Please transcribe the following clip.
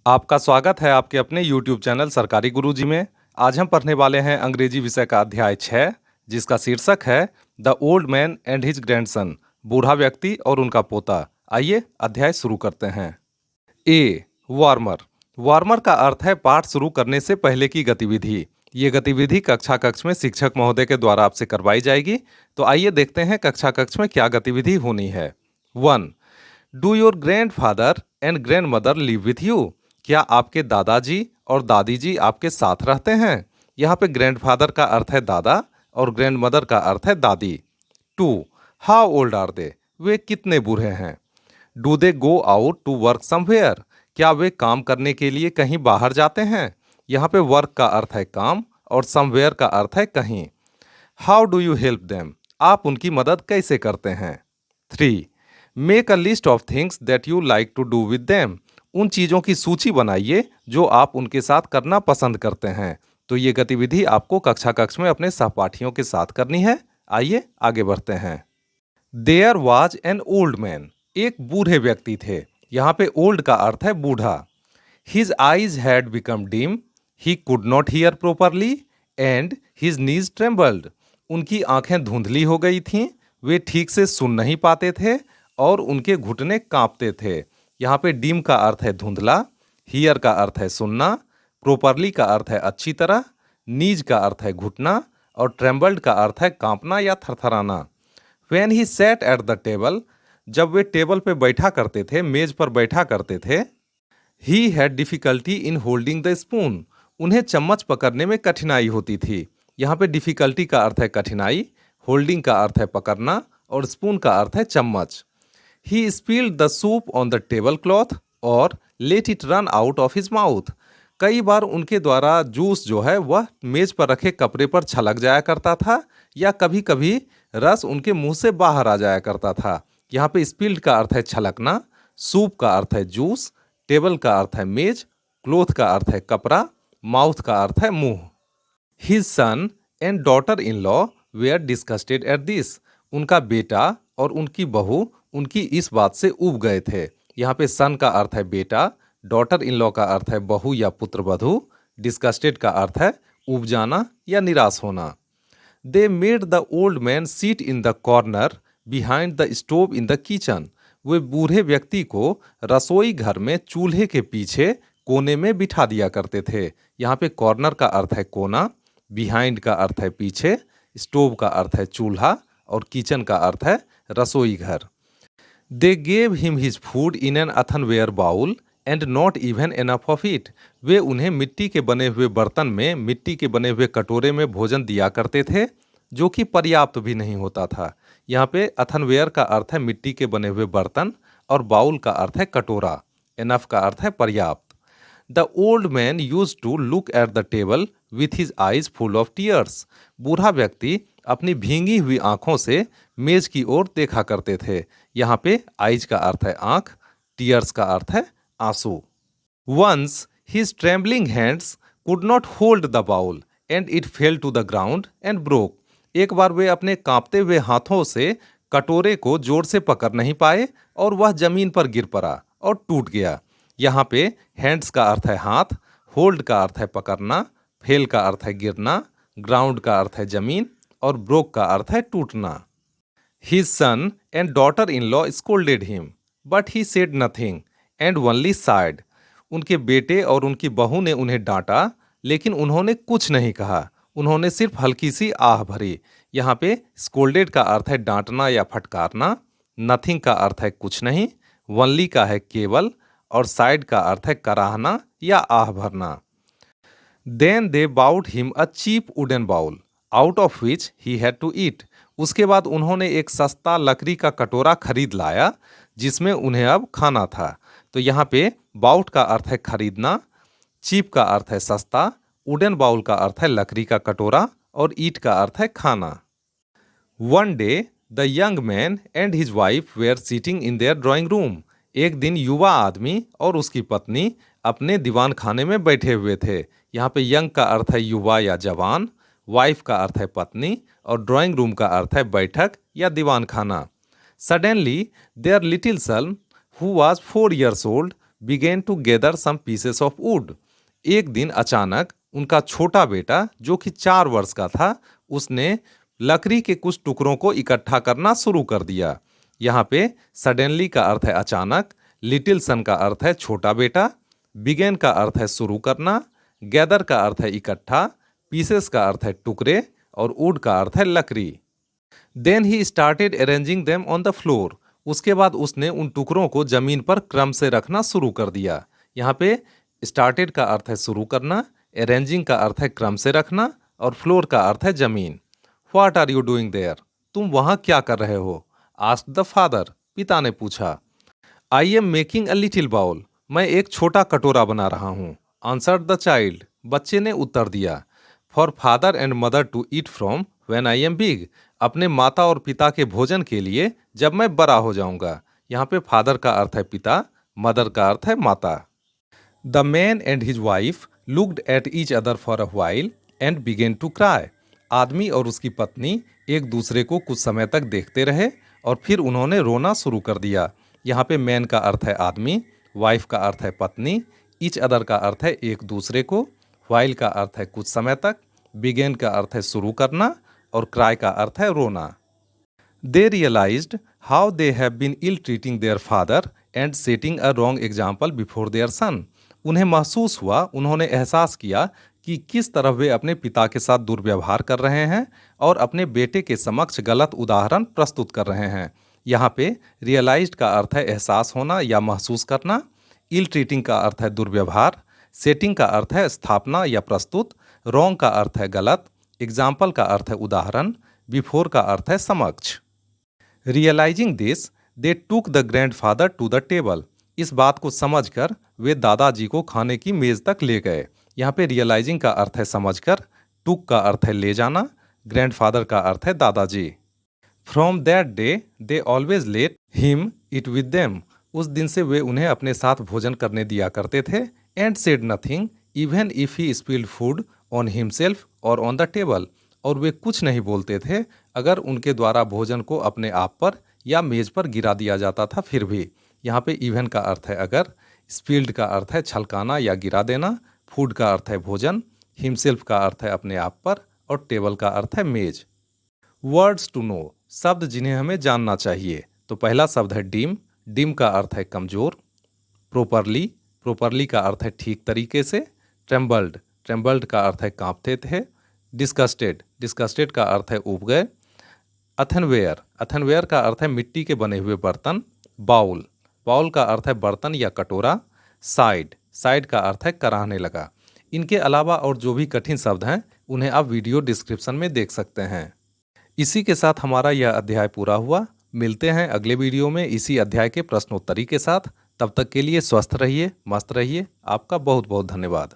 आपका स्वागत है आपके अपने YouTube चैनल सरकारी गुरुजी में। आज हम पढ़ने वाले हैं अंग्रेजी विषय का अध्याय 6, जिसका शीर्षक है the old man and his grandson, बूढ़ा व्यक्ति और उनका पोता। आइए अध्याय शुरू करते हैं। ए वार्मर। वार्मर का अर्थ है पाठ शुरू करने से पहले की गतिविधि। ये गतिविधि कक्षा कक्ष में शिक्षक महोदय के द्वारा आपसे करवाई जाएगी। तो आइए देखते हैं कक्षा कक्ष में क्या गतिविधि होनी है। 1. Do your grand father and grand mother live with you? क्या आपके दादाजी और दादी जी आपके साथ रहते हैं? यहाँ पे ग्रैंड फादर का अर्थ है दादा और ग्रैंड मदर का अर्थ है दादी। 2. How old are they? वे कितने बूढ़े हैं? Do they go out to work somewhere? क्या वे काम करने के लिए कहीं बाहर जाते हैं? यहाँ पे वर्क का अर्थ है काम और समवेयर का अर्थ है कहीं। How do you help them? आप उनकी मदद कैसे करते हैं? 3. Make a list of things that you like to do with them. उन चीज़ों की सूची बनाइए जो आप उनके साथ करना पसंद करते हैं। तो ये गतिविधि आपको कक्षा कक्ष में अपने सहपाठियों के साथ करनी है। आइए आगे बढ़ते हैं। There was an old man. एक बूढ़े व्यक्ति थे। यहाँ पे ओल्ड का अर्थ है बूढ़ा। His eyes had become dim, he could not here properly and his knees trembled. उनकी आंखें धुंधली हो गई थीं, वे ठीक से सुन नहीं पाते थे और उनके घुटने कांपते थे। यहाँ पे डिम का अर्थ है धुंधला, हियर का अर्थ है सुनना, प्रॉपरली का अर्थ है अच्छी तरह, नीज का अर्थ है घुटना और ट्रेम्बल्ड का अर्थ है कांपना या थरथराना। When he sat at the table, जब वे टेबल पे बैठा करते थे, मेज पर बैठा करते थे, he had difficulty in holding the spoon. उन्हें चम्मच पकड़ने में कठिनाई होती थी। यहाँ पे डिफिकल्टी का अर्थ है कठिनाई, होल्डिंग का अर्थ है पकड़ना और स्पून का अर्थ है चम्मच। He spilled the soup on the tablecloth और let it run out of his mouth. कई बार उनके द्वारा जूस जो है वह मेज पर रखे कपड़े पर छलक जाया करता था या कभी कभी रस उनके मुंह से बाहर आ जाया करता था। यहाँ पे स्पिल्ड का अर्थ है छलकना, सूप का अर्थ है जूस, टेबल का अर्थ है मेज, क्लोथ का अर्थ है कपड़ा, माउथ का अर्थ है मुंह। His son and daughter in law were disgusted at this. उनका बेटा और उनकी बहू उनकी इस बात से ऊब गए थे। यहाँ पे सन का अर्थ है बेटा, डॉटर इन लॉ का अर्थ है बहू या पुत्रवधू, डिस्कस्टेड का अर्थ है ऊब जाना या निराश होना। They made the old man sit in the corner behind the stove in the kitchen. वे बूढ़े व्यक्ति को रसोई घर में चूल्हे के पीछे कोने में बिठा दिया करते थे। यहाँ पे कॉर्नर का अर्थ है कोना, बिहाइंड का अर्थ है पीछे, स्टोव का अर्थ है चूल्हा और किचन का अर्थ है रसोई घर। They gave him his food in an earthenware bowl and not even enough of it. वे उन्हें मिट्टी के बने हुए बर्तन में, मिट्टी के बने हुए कटोरे में भोजन दिया करते थे, जो कि पर्याप्त भी नहीं होता था। यहाँ पे अर्थनवेयर का अर्थ है मिट्टी के बने हुए बर्तन और बाउल का अर्थ है कटोरा, एनफ का अर्थ है पर्याप्त। The old man use to look at the table with his eyes full of tears. बूढ़ा व्यक्ति अपनी भींगी हुई आंखों से मेज की ओर देखा करते थे। यहाँ पे आइज का अर्थ है आंख, टीयर्स का अर्थ है आंसू। Once his trembling hands could not hold the bowl and it fell to the ground and broke. एक बार वे अपने कांपते हुए हाथों से कटोरे को जोर से पकड़ नहीं पाए और वह जमीन पर गिर पड़ा और टूट गया। यहाँ पे हैंड्स का अर्थ है हाथ, होल्ड का अर्थ है पकड़ना, फेल का अर्थ है गिरना, ग्राउंड का अर्थ है जमीन और ब्रोक का अर्थ है टूटना। His son and daughter-in-law scolded him, but he said nothing and only sighed. उनके बेटे और उनकी बहू ने उन्हें डांटा, लेकिन उन्होंने कुछ नहीं कहा। उन्होंने सिर्फ हल्की सी आह भरी। यहाँ पे scolded का अर्थ है डांटना या फटकारना, nothing का अर्थ है कुछ नहीं, only का है केवल और sighed का अर्थ है कराहना या आह भरना। Then they bought him a cheap wooden bowl, out of which he had to eat. उसके बाद उन्होंने एक सस्ता लकड़ी का कटोरा खरीद लाया जिसमें उन्हें अब खाना था। तो यहाँ पे बाउट का अर्थ है खरीदना, चीप का अर्थ है सस्ता, वुडन बाउल का अर्थ है लकड़ी का कटोरा और ईट का अर्थ है खाना। One day the young man and his wife were sitting in their drawing room. एक दिन युवा आदमी और उसकी पत्नी अपने दीवान खाने में बैठे हुए थे। यहाँ पे यंग का अर्थ है युवा या जवान, वाइफ का अर्थ है पत्नी और ड्राइंग रूम का अर्थ है बैठक या दीवान खाना। Suddenly their little son who was 4 years old began to gather some pieces of wood. एक दिन अचानक उनका छोटा बेटा जो कि 4 वर्ष का था, उसने लकड़ी के कुछ टुकड़ों को इकट्ठा करना शुरू कर दिया। यहाँ पे सडनली का अर्थ है अचानक, लिटिल सन का अर्थ है छोटा बेटा, बिगेन का अर्थ है शुरू करना, गैदर का अर्थ है इकट्ठा, पीसेस का अर्थ है टुकड़े और वुड का अर्थ है लकड़ी। Then he started arranging them on the floor. उसके बाद उसने उन टुकड़ों को जमीन पर क्रम से रखना शुरू कर दिया। यहाँ पे स्टार्टेड का अर्थ है शुरू करना, अरेंजिंग का अर्थ है क्रम से रखना और फ्लोर का अर्थ है जमीन। What are you doing there? तुम वहां क्या कर रहे हो? Asked the father. पिता ने पूछा। I am making a little bowl. मैं एक छोटा कटोरा बना रहा हूँ। Answered the child. बच्चे ने उत्तर दिया। For father and mother to eat from when I am big. अपने माता और पिता के भोजन के लिए जब मैं बड़ा हो जाऊंगा। यहाँ पे फादर का अर्थ है पिता, मदर का अर्थ है माता। The man and his wife looked at each other for a while and began to cry. आदमी और उसकी पत्नी एक दूसरे को कुछ समय तक देखते रहे और फिर उन्होंने रोना शुरू कर दिया। यहाँ पे मैन का अर्थ है आदमी, वाइफ का अर्थ है पत्नी, ईच अदर का अर्थ है एक दूसरे को, व्हाइल का अर्थ है कुछ समय तक, बिगेन का अर्थ है शुरू करना और क्राई का अर्थ है रोना। They realised how they have been ill treating their father and setting a wrong example before their son. उन्हें महसूस हुआ, उन्होंने एहसास किया कि किस तरह वे अपने पिता के साथ दुर्व्यवहार कर रहे हैं और अपने बेटे के समक्ष गलत उदाहरण प्रस्तुत कर रहे हैं। यहाँ पे रियलाइज्ड का अर्थ है एहसास होना या महसूस करना, इल ट्रीटिंग का अर्थ है दुर्व्यवहार, सेटिंग का अर्थ है स्थापना या प्रस्तुत, रॉन्ग का अर्थ है गलत, एग्जाम्पल का अर्थ है उदाहरण, बिफोर का अर्थ है समक्ष। Realising this they took the grandfather to the table. इस बात को समझकर वे दादाजी को खाने की मेज तक ले गए। यहाँ पे रियलाइजिंग का अर्थ है समझकर, टूक का अर्थ है ले जाना, ग्रैंडफादर का अर्थ है दादाजी। From that day they always let him it with them. उस दिन से वे उन्हें अपने साथ भोजन करने दिया करते थे। And said nothing even if he spilled food on himself और ऑन द टेबल। और वे कुछ नहीं बोलते थे अगर उनके द्वारा भोजन को अपने आप पर या मेज पर गिरा दिया जाता था फिर भी। यहाँ पे इवन का अर्थ है अगर, स्पिल्ड का अर्थ है छलकाना या गिरा देना, फूड का अर्थ है भोजन, हिमसेल्फ का अर्थ है अपने आप पर और टेबल का अर्थ है मेज। वर्ड्स टू नो, शब्द जिन्हें हमें जानना चाहिए। तो पहला शब्द है डिम। डिम का अर्थ है कमजोर। प्रोपरली, प्रोपरली का अर्थ है ठीक तरीके से। ट्रेम्बल्ड, ट्रेम्बल्ड का अर्थ है कांपते थे। डिस्कस्टेड, डिस्कस्टेड का अर्थ है उब गए। अथनवेयर, अथनवेयर का अर्थ है मिट्टी के बने हुए बर्तन। बाउल, बाउल का अर्थ है बर्तन या कटोरा। साइड, साइड का अर्थ है कराहने लगा। इनके अलावा और जो भी कठिन शब्द हैं उन्हें आप वीडियो डिस्क्रिप्शन में देख सकते हैं। इसी के साथ हमारा यह अध्याय पूरा हुआ। मिलते हैं अगले वीडियो में इसी अध्याय के प्रश्नोत्तरी के साथ। तब तक के लिए स्वस्थ रहिए, मस्त रहिए। आपका बहुत बहुत धन्यवाद।